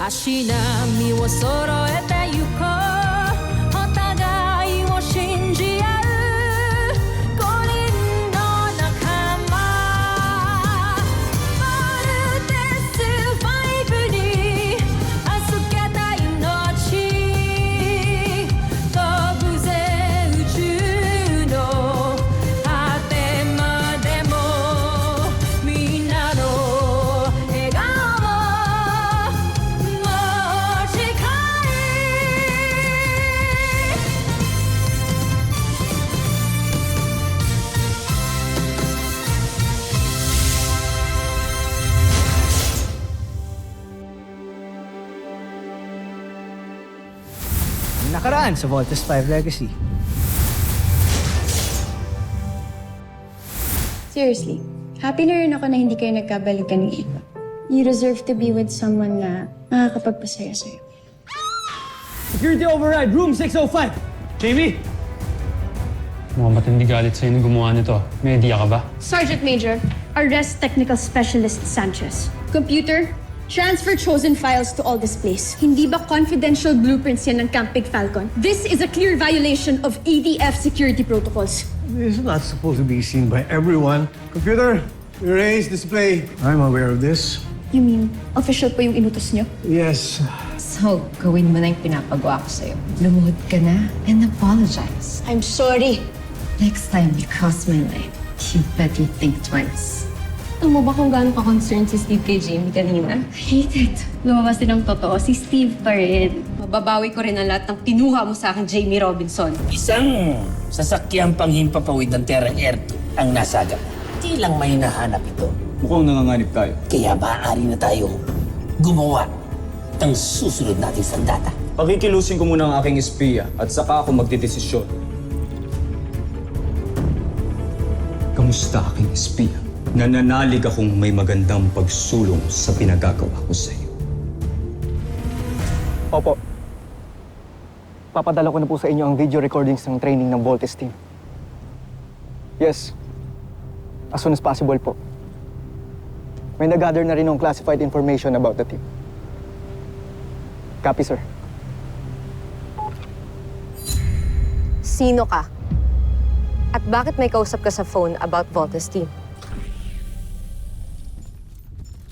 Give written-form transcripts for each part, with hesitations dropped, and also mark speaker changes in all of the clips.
Speaker 1: 足並みを揃えてゆこうお互いを信じ合う五人の仲間ボルテス5に預けた命飛ぶぜ宇宙の果てまでもみんなの笑顔持ち帰
Speaker 2: Nakaraan sa Voltes 5 Legacy.
Speaker 3: Seriously, happy na rin ako na hindi kayo nagkabalikan ng iba. You deserve to be with someone na makakapagpasaya sa'yo.
Speaker 2: Security override, room 605. Jamie?
Speaker 4: Mukhang matindi galit sa'yo nung gumawa nito. May idea ka ba?
Speaker 3: Sergeant Major, arrest Technical Specialist Sanchez. Computer, transfer chosen files to all displays. Hindi ba confidential blueprints yan ng Camp Big Falcon? This is a clear violation of ADF security protocols.
Speaker 5: This is not supposed to be seen by everyone. Computer, erase display. I'm aware of this.
Speaker 3: You mean, official po yung inutos nyo?
Speaker 5: Yes.
Speaker 6: So, gawin mo na yung pinapagawa ko sa'yo. Lumuhod ka na and apologize.
Speaker 3: I'm sorry.
Speaker 6: Next time you cross my line, you better think twice.
Speaker 7: Alam mo ba kung gaano ka-concerned si Steve kay Jamie kanina?
Speaker 6: I hate it.
Speaker 7: Lumabas din ang totoo, si Steve pa rin. Mababawi ko rin ang lahat ng kinuha mo sa akin, Jamie Robinson.
Speaker 8: Isang sasakyang panghimpapawid ng Terra Air 2 ang nasaga. Di lang may nahanap ito.
Speaker 9: Mukhang nanganganib tayo.
Speaker 8: Kaya maaari na tayo gumawa ng susunod nating sandata.
Speaker 9: Pakikilusin ko muna ang aking espiya at saka ako magdidesisyon. Kamusta aking espiya? Nananalig akong may magandang pagsulong sa pinagagawa ko sa iyo.
Speaker 2: Opo. Papadala ko na po sa inyo ang video recordings ng training ng Voltes team. Yes. As soon as possible po. May nag-gather na rin ng classified information about the team. Copy, sir.
Speaker 10: Sino ka? At bakit may kausap ka sa phone about Voltes team?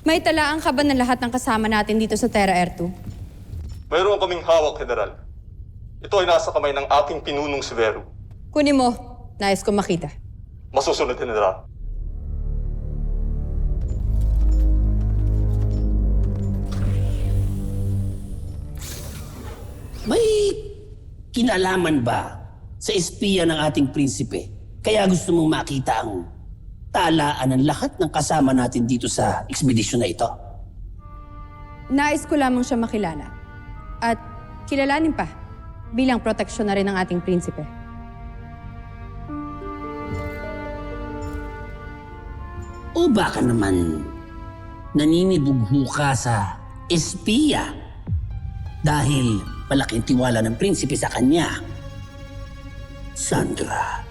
Speaker 7: May talaan ka ba ng lahat ng kasama natin dito sa Terra Air 2?
Speaker 11: Mayroon kaming hawak, General. Ito ay nasa kamay ng aking pinunong si Vero.
Speaker 7: Kunin mo. Nais ko makita.
Speaker 11: Masusunod, General.
Speaker 8: May kinalaman ba sa espiya ng ating prinsipe? Kaya gusto mong makita ang talaan ng lahat ng kasama natin dito sa ekspedisyon na ito?
Speaker 7: Nais ko lamang siya makilala. At kilalanin pa bilang proteksyon na rin ng ating prinsipe.
Speaker 8: O baka naman naninibugho ka sa espiya dahil malaking tiwala ng prinsipe sa kanya? Sandra,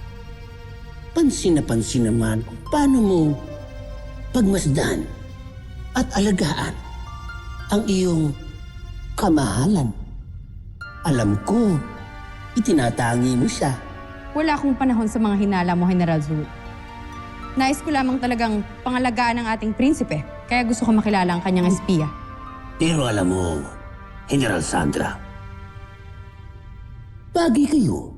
Speaker 8: pansin naman kung paano mo pagmasdan at alagaan ang iyong kamahalan. Alam ko, itinatangi mo siya.
Speaker 7: Wala akong panahon sa mga hinala mo, General Zul. Nais ko lamang talagang pangalagaan ng ating prinsipe, kaya gusto ko makilala ang kanyang espiya.
Speaker 8: Pero alam mo, General Sandra, bagay kayo.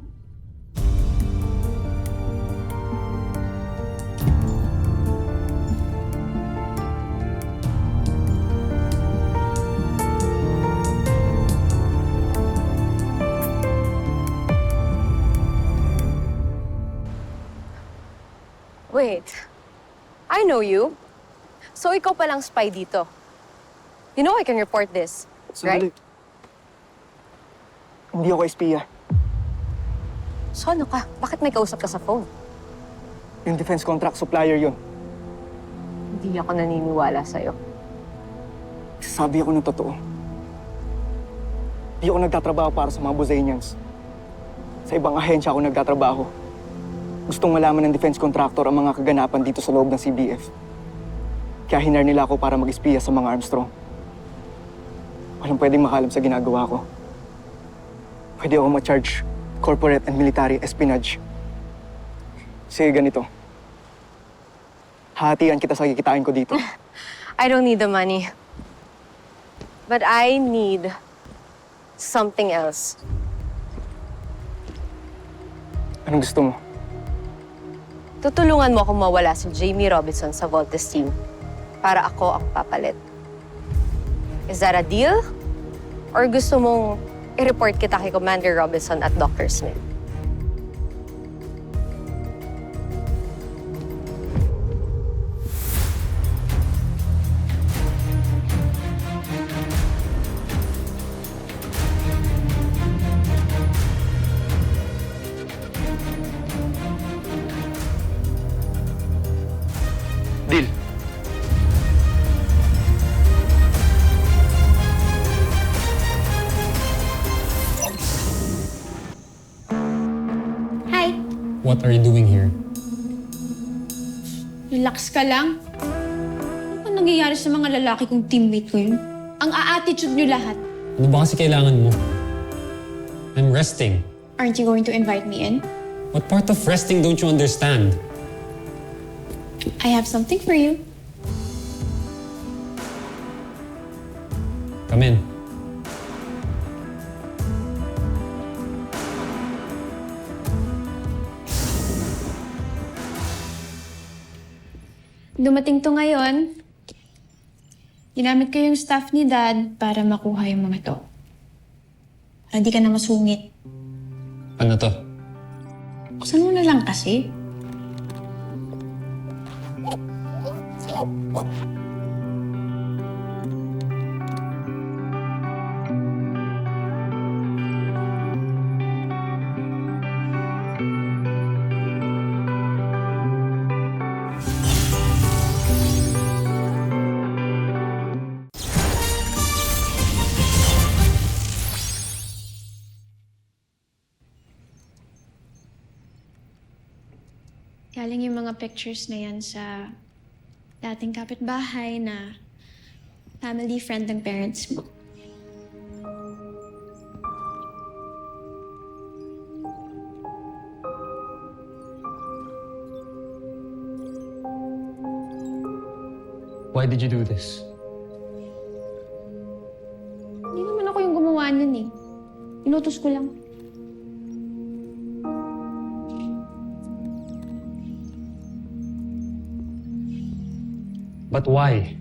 Speaker 10: Wait, I know you. So ikaw palang spy dito. You know I can report this, right?
Speaker 2: Hindi ako espiya.
Speaker 10: So ano ka? Bakit may kausap ka sa phone?
Speaker 2: Yung defense contract supplier yun.
Speaker 10: Hindi ako naniniwala sa'yo.
Speaker 2: Sabi ako ng totoo. Hindi ako nagtatrabaho para sa mga Buzanians. Sa ibang ahensya ako nagtatrabaho. Gustong malaman ng defense contractor ang mga kaganapan dito sa loob ng CBF. Kaya hinar nila ako para mag-espiya sa mga Armstrong. Walang pwedeng makalam sa ginagawa ko. Pwede ako ma-charge corporate and military espionage. Sige, ganito. Hatian kita sa kikitain ko dito.
Speaker 10: I don't need the money. But I need something else.
Speaker 2: Anong gusto mo?
Speaker 10: Tutulungan mo akong mawala si Jamie Robinson sa Voltes team para ako ang papalit. Is that a deal? Or gusto mong i-report kita kay Commander Robinson at Dr. Smith?
Speaker 2: Deal.
Speaker 3: Hi!
Speaker 4: What are you doing here?
Speaker 3: Relax ka lang. Ano nangyayari sa mga lalaki kong teammate ko yun? Ang a-attitude nyo lahat.
Speaker 4: Ano ba kasi kailangan mo? I'm resting.
Speaker 3: Aren't you going to invite me in?
Speaker 4: What part of resting don't you understand?
Speaker 3: I have something for you.
Speaker 4: Come in.
Speaker 3: Dumating to ngayon. Ginamit ko yung staff ni Dad para makuha yung mga to. Para di ka na masungit.
Speaker 4: Ano to?
Speaker 3: Buksan mo na lang kasi. Galing yung mga pictures na yan sa dating kapitbahay na family friend ng parents mo.
Speaker 4: Why did you do this?
Speaker 3: Hindi naman ako yung gumawa nun eh. Inutos ko lang.
Speaker 4: But why?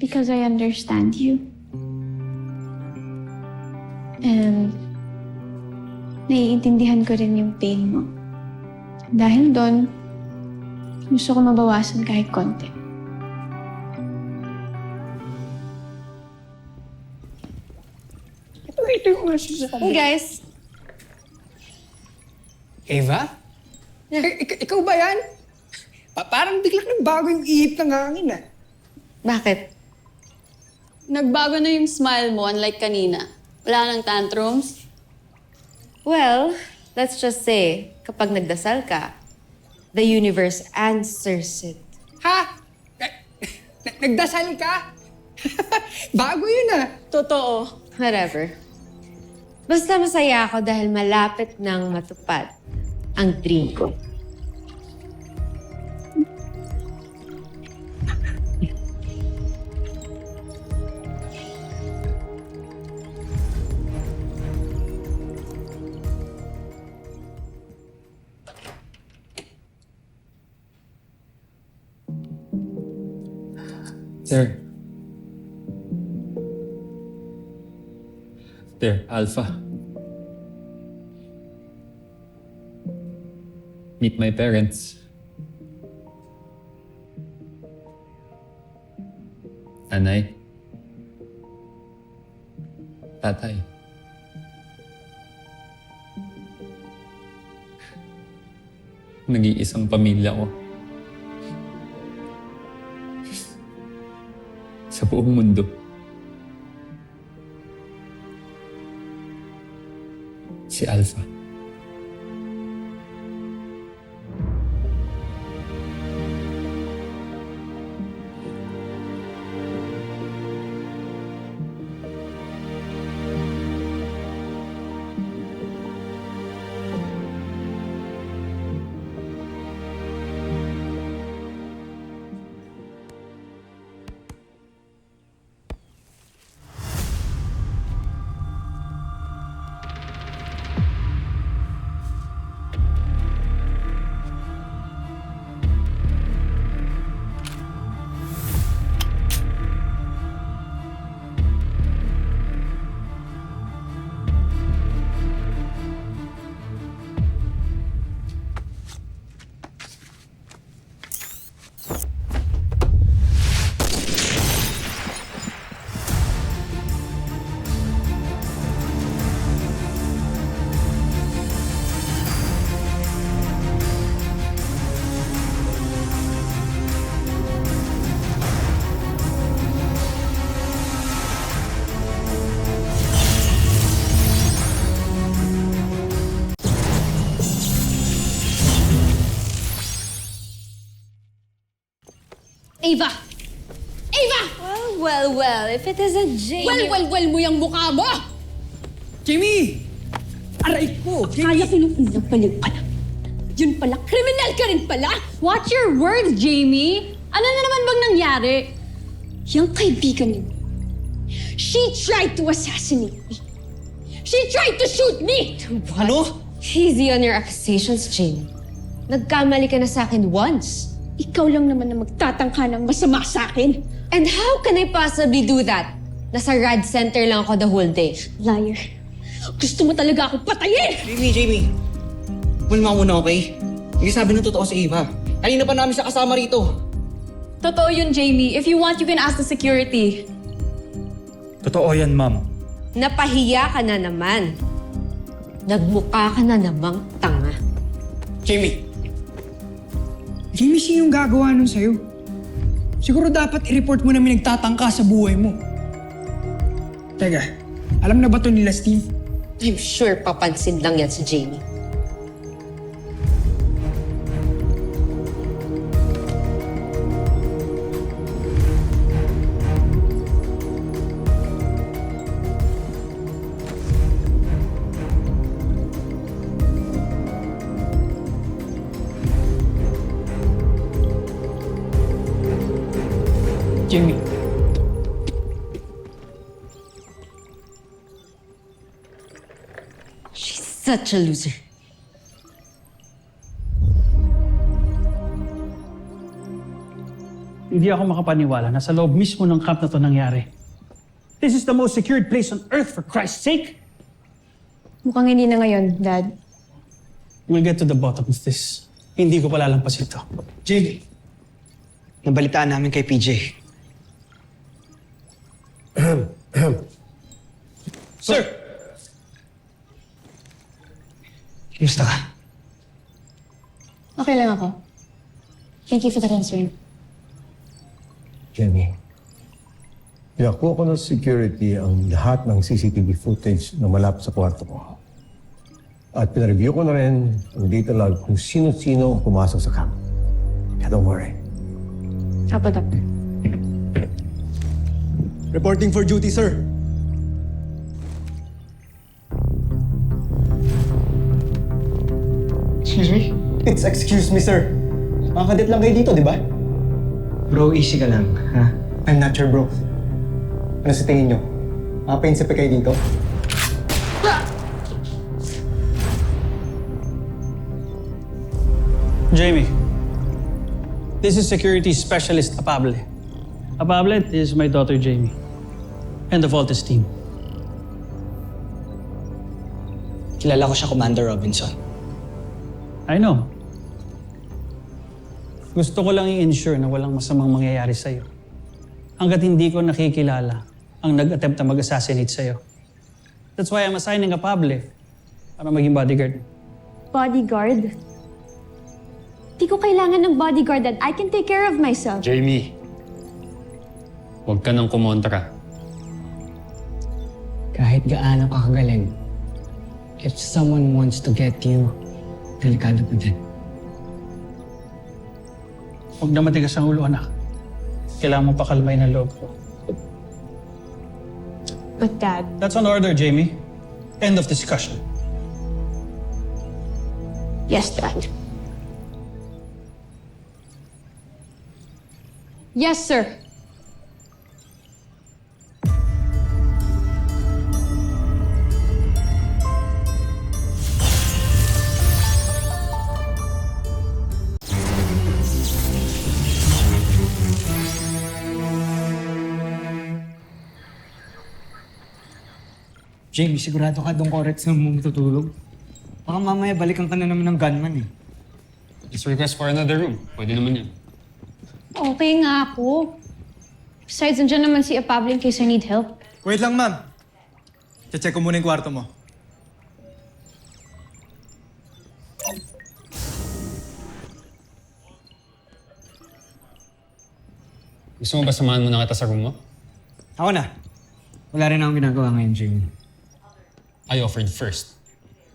Speaker 3: Because I understand you. And naiintindihan ko rin yung pain mo. Dahil doon, gusto ko mabawasan kahit konti. Hey guys!
Speaker 12: Eva? Ikaw ba yan? Parang biglang nagbago yung ihip ng hangin ah.
Speaker 10: Bakit?
Speaker 7: Nagbago na yung smile mo, unlike kanina. Wala nang tantrums.
Speaker 10: Well, let's just say, kapag nagdasal ka, the universe answers it.
Speaker 12: Ha? Nagdasal ka? Bago yun ah.
Speaker 7: Totoo.
Speaker 10: Whatever. Basta masaya ako dahil malapit nang matupad ang dream ko.
Speaker 9: Sir. There, Alpha. Meet my parents. Nanay. Tatay. Nag-iisang pamilya ko. Sa buong mundo. Si Alpha.
Speaker 3: Ava! Ava!
Speaker 10: Well, if it isn't Jamie...
Speaker 3: Well mo yung mukha mo!
Speaker 12: Jamie! Aray ko!
Speaker 3: Kaya kinukulang pala pala. Yun pala, kriminal ka rin pala!
Speaker 7: Watch your words, Jamie! Ano na naman bang nangyari?
Speaker 3: Yung kaibigan niyo, she tried to assassinate me. She tried to shoot me!
Speaker 12: Ano?
Speaker 10: Easy on your accusations, Jamie. Nagkamali ka na sa akin once.
Speaker 3: Ikaw lang naman na magtatangka ng masama sa akin.
Speaker 10: And how can I possibly do that? Nasa rad center lang ako the whole day.
Speaker 3: Liar. Gusto mo talaga akong patayin!
Speaker 12: Jamie. Mulma muna, okay? Hindi sabi ng totoo si Eva. Kanina pa namin siya kasama rito.
Speaker 7: Totoo yun, Jamie. If you want, you can ask the security.
Speaker 9: Totoo yan, ma'am.
Speaker 10: Napahiya ka na naman. Nagmukha ka na namang tanga.
Speaker 12: Jamie, sino yung gagawa nun sa'yo? Siguro dapat i-report mo na may nagtatangka sa buhay mo. Teka, alam na ba to nila Steve?
Speaker 10: I'm sure papansin lang yan si Jamie.
Speaker 12: Jamie.
Speaker 10: She's such a loser.
Speaker 13: Hindi ako makapaniwala na sa loob mismo ng camp na to nangyari. This is the most secured place on earth, for Christ's sake!
Speaker 3: Mukhang hindi na ngayon, Dad.
Speaker 13: We'll get to the bottom of this. Hindi ko palalampasin to.
Speaker 12: Jamie, nabalitaan namin kay PJ. Sir! Kumusta ka?
Speaker 3: Okay lang ako. Thank you for the concern.
Speaker 5: Jenny, pinakuha ko ng security ang lahat ng CCTV footage na malapit sa kwarto ko. At pinareview ko na rin ang data log kung sino-sino ang pumasok sa camp. Kaya don't worry.
Speaker 3: Apo, Doctor.
Speaker 2: Reporting for duty, sir.
Speaker 12: Excuse me?
Speaker 2: It's excuse me, sir. Mga kadit lang kayo dito, di ba?
Speaker 12: Bro, easy ka lang, ha?
Speaker 2: I'm not sure, bro. Ano sa tingin nyo? Mga prinsipe kayo dito?
Speaker 13: Jamie, this is Security Specialist Apable. Apable is my daughter, Jamie. And the Voltes team.
Speaker 12: Kilala ko siya, Commander Robinson.
Speaker 13: I know. Gusto ko lang i-ensure na walang masamang mangyayari sa'yo. Hanggat hindi ko nakikilala ang nag-attempt na mag-assassinate sa'yo. That's why I'm assigning a Pable para maging bodyguard.
Speaker 3: Bodyguard? Di ko kailangan ng bodyguard, Dad. I can take care of myself.
Speaker 4: Jamie, huwag ka nang kumontra.
Speaker 12: Kahit gaano ka kagaling, if someone wants to get you, delikado pa din.
Speaker 13: Huwag na matigas ang ulo, anak. Kailangan mo pakalmay ng loob ko.
Speaker 3: But Dad...
Speaker 13: That's an order, Jamie. End of discussion.
Speaker 3: Yes, Dad.
Speaker 7: Yes, sir.
Speaker 12: Jamie, sigurado ka doon correct sa mo matutulog? Baka mamaya balikan ka na naman ng gunman eh.
Speaker 4: Just request for another room. Pwede naman yan.
Speaker 3: Okay nga ako. Besides, nandiyan naman si Apable in case I need help.
Speaker 2: Wait lang, ma'am. Check ko muna yung kwarto mo.
Speaker 4: Gusto mo ba samahan mo na kita sa room mo?
Speaker 12: Ako na. Wala rin akong ginagawa ngayon, Jamie.
Speaker 4: I offered first.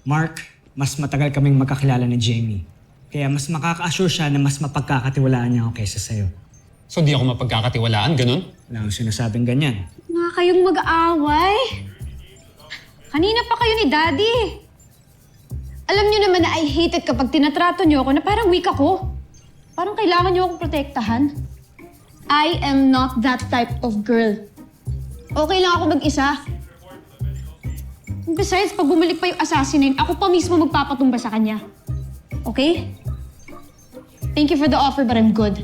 Speaker 12: Mark, mas matagal kaming magkakilala ni Jamie. Kaya mas makaka-assure siya na mas mapagkakatiwalaan niya ako kaysa sa'yo.
Speaker 4: So di ako mapagkakatiwalaan, ganun?
Speaker 12: Wala akong sinasabing ganyan.
Speaker 3: Nga kayong mag-aaway. Kanina pa kayo ni Daddy. Alam niyo naman na I hate it kapag tinatrato niyo ako na parang weak ako. Parang kailangan niyo akong protektahan. I am not that type of girl. Okay lang ako mag-isa. Besides, pag bumalik pa yung assassinate, ako pa mismo magpapatumba sa kanya. Okay? Thank you for the offer, but I'm good.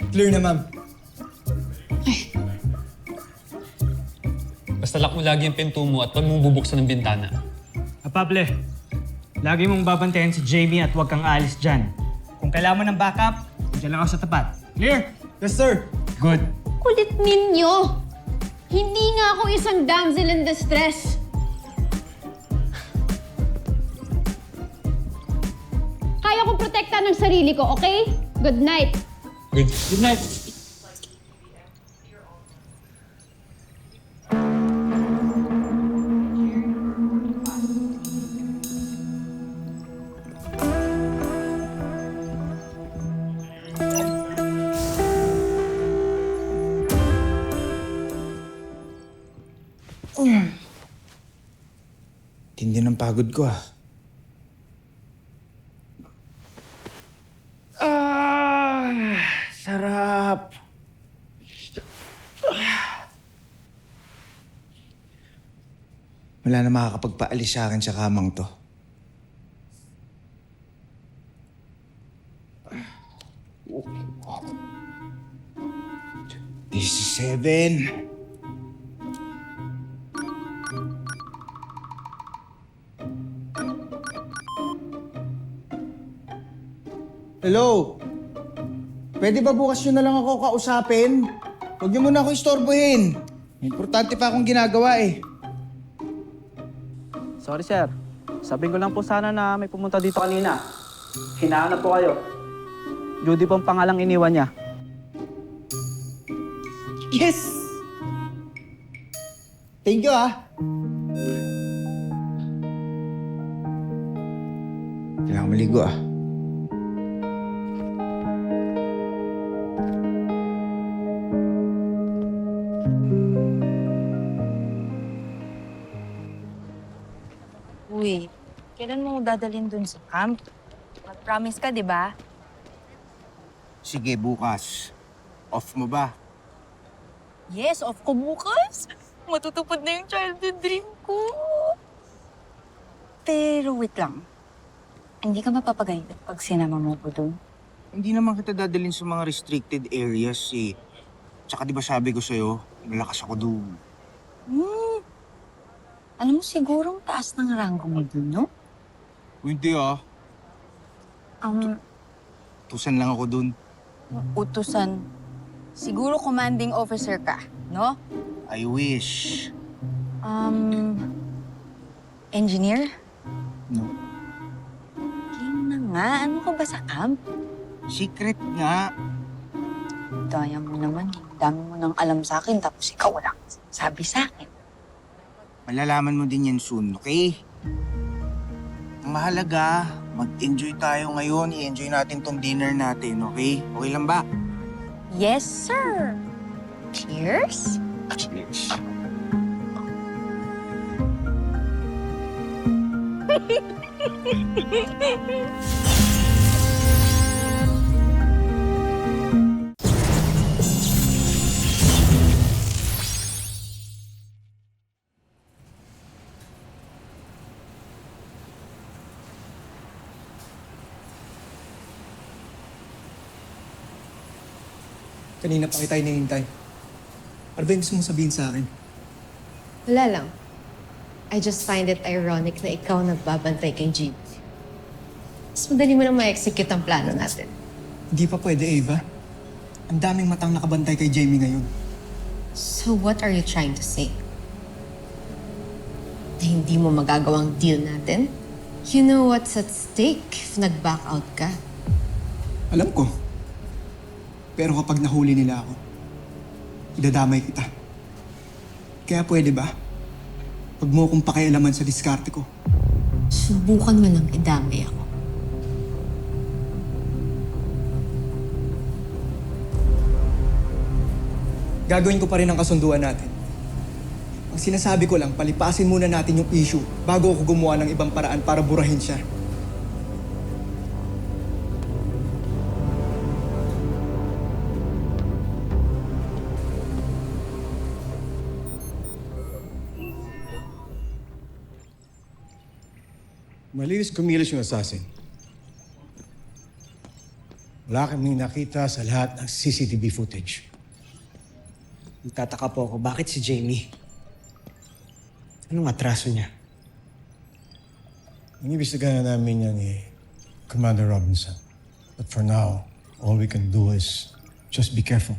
Speaker 12: Clear na, ma'am.
Speaker 4: Basta lock mo lagi yung pinto mo at huwag mong bubuksan ng bintana.
Speaker 12: Pable, lagi mong babantayan si Jamie at huwag kang alis dyan. Kung kailangan mo ng backup, dyan lang ako sa tapat. Clear? Yes, sir. Good.
Speaker 3: Kulit ninyo! Hindi nga ako isang damsel in distress. Kaya kong protektahan ng sarili ko, okay? Good night.
Speaker 4: Good night.
Speaker 12: Tindi ng pagod ko, ah. Sarap. Wala na makakapagpaalis sa akin sa kamang to. This is 7. Hello? Pwede ba bukas nyo na lang ako kausapin? Huwag niyo muna ako istorbohin. May importante pa akong ginagawa eh.
Speaker 2: Sorry, sir. Sabihin ko lang po sana na may pumunta dito kanina. Hinahanap po kayo. Judy pong pangalang iniwan niya.
Speaker 12: Yes! Thank you, ah. Kailangan maligo, ah.
Speaker 1: Uy, kailan mo dadalhin dun sa camp? Mag-promise ka, di ba?
Speaker 12: Sige, bukas. Off mo ba?
Speaker 1: Yes, off ko bukas. Matutupad na yung childhood dream ko. Pero wait lang. Hindi ka mapapagayad pag sinama mo ko dun?
Speaker 12: Hindi naman kita dadalhin sa mga restricted areas eh. Tsaka di ba sabi ko sa'yo, malakas ako doon.
Speaker 1: Alam mo, sigurong taas ng ranggo mo dun, no?
Speaker 12: Hindi ah. Tusan lang ako doon.
Speaker 1: Utusan. Siguro commanding officer ka, no?
Speaker 12: I wish.
Speaker 1: Engineer?
Speaker 12: No.
Speaker 1: Game na nga. Ano ka ba sa camp?
Speaker 12: Secret nga.
Speaker 1: Daya mo naman. Dami mo nang alam sa akin, tapos ikaw walang sabi sa akin.
Speaker 12: Malalaman mo din yan soon, okay? Ang mahalaga, mag-enjoy tayo ngayon. I-enjoy natin tong dinner natin, okay? Okay lang ba?
Speaker 1: Yes, sir. Cheers?
Speaker 12: Cheers.
Speaker 2: Kanina pa kita hinihintay. Ano ba yung gusto mong sabihin sa akin?
Speaker 10: Wala lang. I just find it ironic na ikaw nagbabantay kay Jeep. Mas madali mo lang ma-execute ang plano natin.
Speaker 2: Hindi pa pwede, Ava. Ang daming matang nakabantay kay Jamie ngayon.
Speaker 10: So what are you trying to say? Na hindi mo magagawang deal natin? You know what's at stake if nag-back out ka?
Speaker 2: Alam ko. Pero kapag nahuli nila ako, idadamay kita. Kaya pwede ba? Huwag mo akong pakialaman sa diskarte ko.
Speaker 10: Subukan mo lang idamay ako.
Speaker 2: Gagawin ko pa rin ang kasunduan natin. Ang sinasabi ko lang, palipasin muna natin yung issue bago ako gumawa ng ibang paraan para burahin siya.
Speaker 5: Malinis kumilos yung assassin. Wala kaming nakita sa lahat ng CCTV footage.
Speaker 14: Nagtataka po ako, bakit si Jamie? Anong atraso niya?
Speaker 5: Inibestigahan namin yan ni Commander Robinson. But for now, all we can do is just be careful.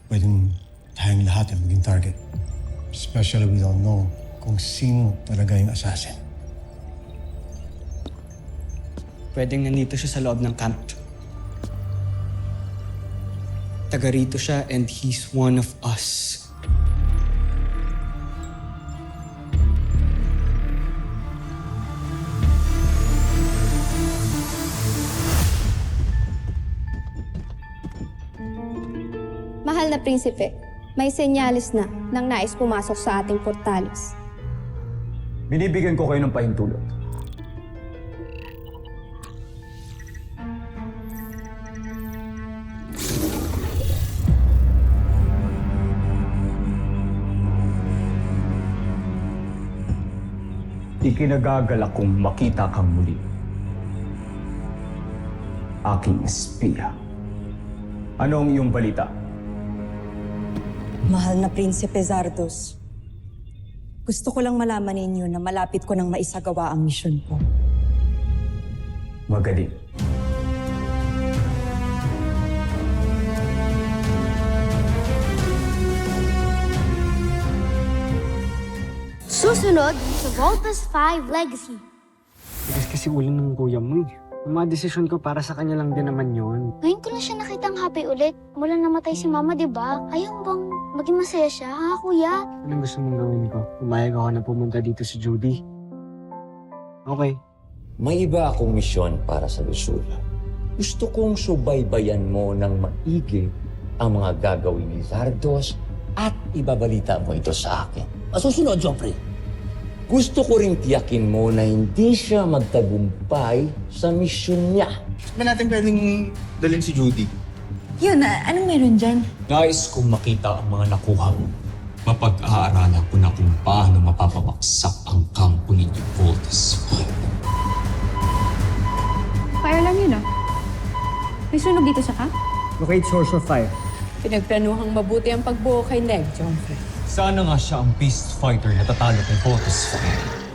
Speaker 5: Pwedeng tayong lahat ang maging target. Especially we don't know kung sino talaga yung assassin.
Speaker 14: Pwedeng nandito siya sa loob ng camp. Taga rito siya and he's one of us.
Speaker 3: Mahal na prinsipe, may senyalis na nang nais pumasok sa ating portales.
Speaker 9: Binibigyan ko kayo ng pahintulot. Ikinagagalak kong makita kang muli. Aking espiya. Ano ang iyong balita?
Speaker 1: Mahal na Prinsipe Zardos, gusto ko lang malaman ninyo na malapit ko nang maisagawa ang misyon ko.
Speaker 9: Magaling.
Speaker 3: Susunod sa Voltes 5 Legacy.
Speaker 14: Bigas kasi ulo ng kuya mo eh. Ang mga desisyon ko para sa kanya lang din naman yun.
Speaker 3: Ngayon ko lang siya nakitang happy ulit. Mula namatay si Mama, di ba? Ayaw bang maging masaya siya, ha, Kuya?
Speaker 14: Anong gusto mong gawin ko? Pumayag ako na pumunta dito si Judy. Okay.
Speaker 15: May iba akong misyon para sa Lusula. Gusto kong subaybayan mo ng maigi ang mga gagawin ni Zardos at ibabalita mo ito sa akin.
Speaker 8: Masusunod, Joffrey.
Speaker 15: Gusto ko ring tiyakin mo na hindi siya magtagumpay sa misyon niya.
Speaker 12: Ba natin pwedeng dalhin si Judy?
Speaker 1: Yun, anong meron dyan?
Speaker 9: Nais kong makita ang mga nakuha mo. Mapag-aaralan ko na kung paano mapapabaksak ang kampo ninyo, Voltes 5.
Speaker 3: Fire lang yun, ah. May sunog dito sa camp?
Speaker 14: Locate source of fire.
Speaker 7: Pinagplanuhang mabuti ang pagbuo kay Neg, Joffrey.
Speaker 9: Sana nga siya ang beast fighter na tatalo kay Voltes 5.